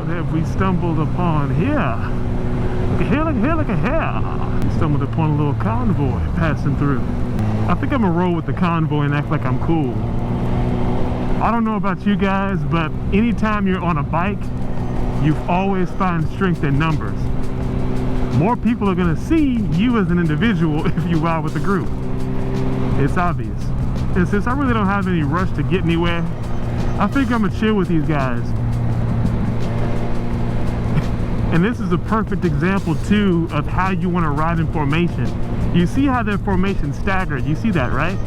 What have we stumbled upon here? Look at here, look at here, look at here. We stumbled upon a little convoy passing through. I think I'm gonna roll with the convoy and act like I'm cool. I don't know about you guys, but anytime you're on a bike, you've always found strength in numbers. More people are gonna see you as an individual if you ride with a group. It's obvious. And since I really don't have any rush to get anywhere, I think I'm gonna chill with these guys. And this is a perfect example too of how you want to ride in formation. You see how their formation staggered. You see that, right?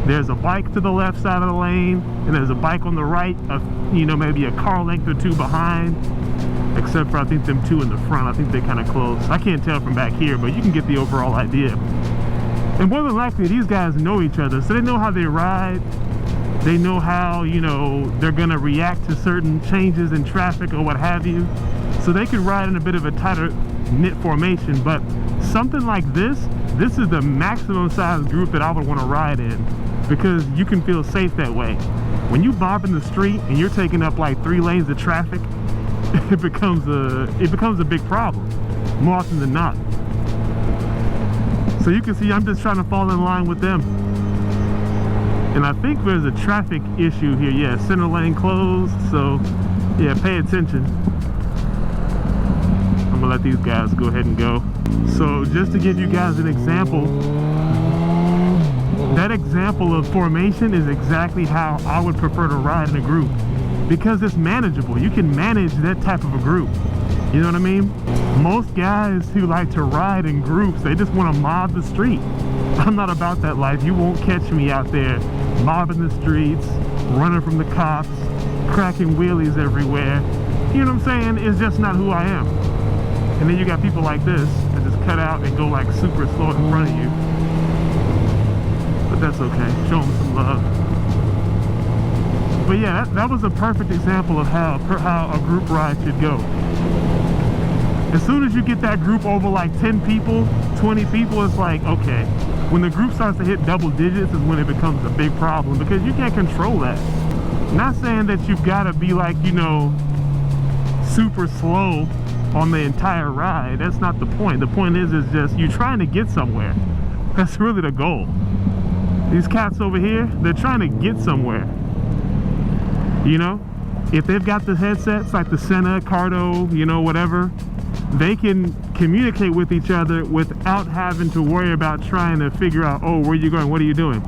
There's a bike to the left side of the lane, and there's a bike on the right, you know, maybe a car length or two behind. Except for I think them two in the front. I think they're kind of close. I can't tell from back here, but you can get the overall idea. And more than likely, these guys know each other, so they know how they ride. They know how, you know, they're gonna react to certain changes in traffic or what have you. So they could ride in a bit of a tighter knit formation, but something like this is the maximum size group that I would want to ride in, because you can feel safe that way. When you bob in the street and you're taking up like 3 lanes of traffic, it becomes a big problem more often than not. So you can see I'm just trying to fall in line with them. And I think there's a traffic issue here. Yeah, center lane closed, so yeah, pay attention. I'm gonna let these guys go ahead and go. So just to give you guys an example, that example of formation is exactly how I would prefer to ride in a group, because it's manageable. You can manage that type of a group. You know what I mean? Most guys who like to ride in groups, they just want to mob the street. I'm not about that life. You won't catch me out there mobbing the streets, running from the cops, cracking wheelies everywhere. You know what I'm saying? It's just not who I am. And then you got people like this that just cut out and go like super slow in front of you. But that's okay. Show them some love. But yeah, that was a perfect example of how a group ride should go. As soon as you get that group over like 10 people, 20 people, it's like, okay. When the group starts to hit double digits is when it becomes a big problem, because you can't control that. Not saying that you've got to be like, you know, super slow on the entire ride. That's not the point. The point is just you're trying to get somewhere. That's really the goal. These cats over here, they're trying to get somewhere. You know, if they've got the headsets like the Sena, Cardo, you know, whatever, they can communicate with each other without having to worry about trying to figure out, oh, where are you going, what are you doing?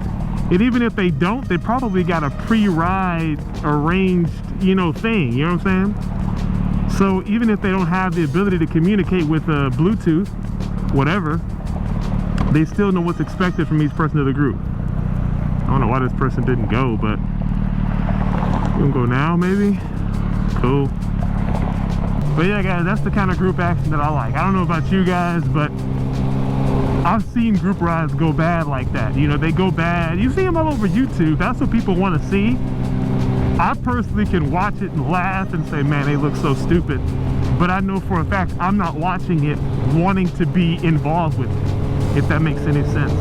And even if they don't, they probably got a pre-ride arranged, you know, thing, you know what I'm saying? So even if they don't have the ability to communicate with Bluetooth, whatever, they still know what's expected from each person of the group. I don't know why this person didn't go, but we can go now, maybe? Cool. But yeah, guys, that's the kind of group action that I like. I don't know about you guys, but I've seen group rides go bad like that. You know, they go bad. You see them all over YouTube. That's what people want to see. I personally can watch it and laugh and say, man, they look so stupid. But I know for a fact I'm not watching it wanting to be involved with it, if that makes any sense.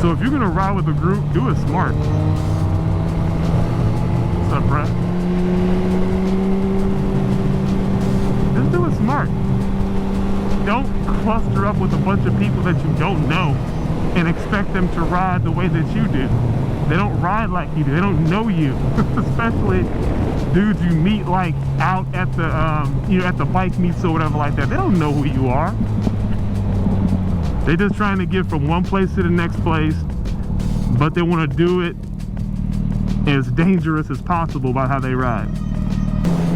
So if you're going to ride with a group, do it smart. What's up, Brett? Just do it smart. Don't cluster up with a bunch of people that you don't know and expect them to ride the way that you do. They don't ride like you do. They don't know you. Especially dudes you meet like out at the you know, at the bike meets or whatever like that. They don't know who you are. They're just trying to get from one place to the next place, but they want to do it as dangerous as possible by how they ride.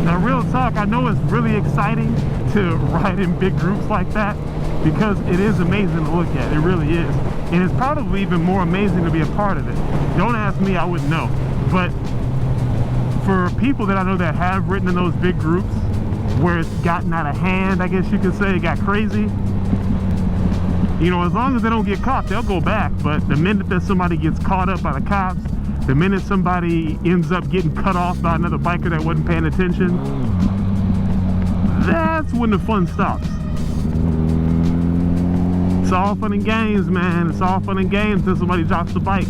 Now, real talk, I know it's really exciting to ride in big groups like that, because it is amazing to look at. It really is. And it's probably even more amazing to be a part of it. Don't ask me, I wouldn't know. But for people that I know that have ridden in those big groups where it's gotten out of hand, I guess you could say, it got crazy, you know, as long as they don't get caught, they'll go back. But the minute that somebody gets caught up by the cops, the minute somebody ends up getting cut off by another biker that wasn't paying attention, that's when the fun stops. It's all fun and games, man. It's all fun and games until somebody drops the bike,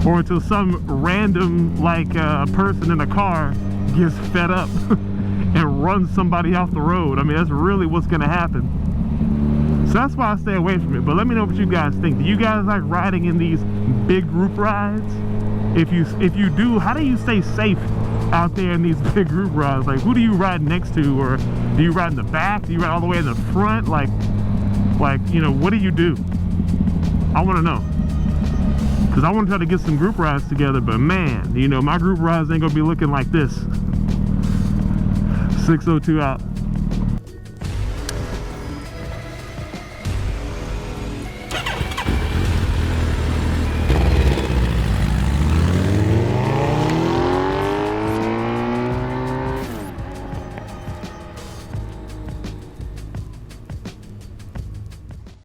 or until some random, like, person in a car gets fed up and runs somebody off the road. I mean, that's really what's gonna happen. So that's why I stay away from it. But let me know what you guys think. Do you guys like riding in these big group rides? If you do, how do you stay safe out there in these big group rides? Like, who do you ride next to, or do you ride in the back? Do you ride all the way in the front? Like, you know, what do you do? I want to know, because I want to try to get some group rides together. But man, you know, my group rides ain't gonna be looking like this. 602 out.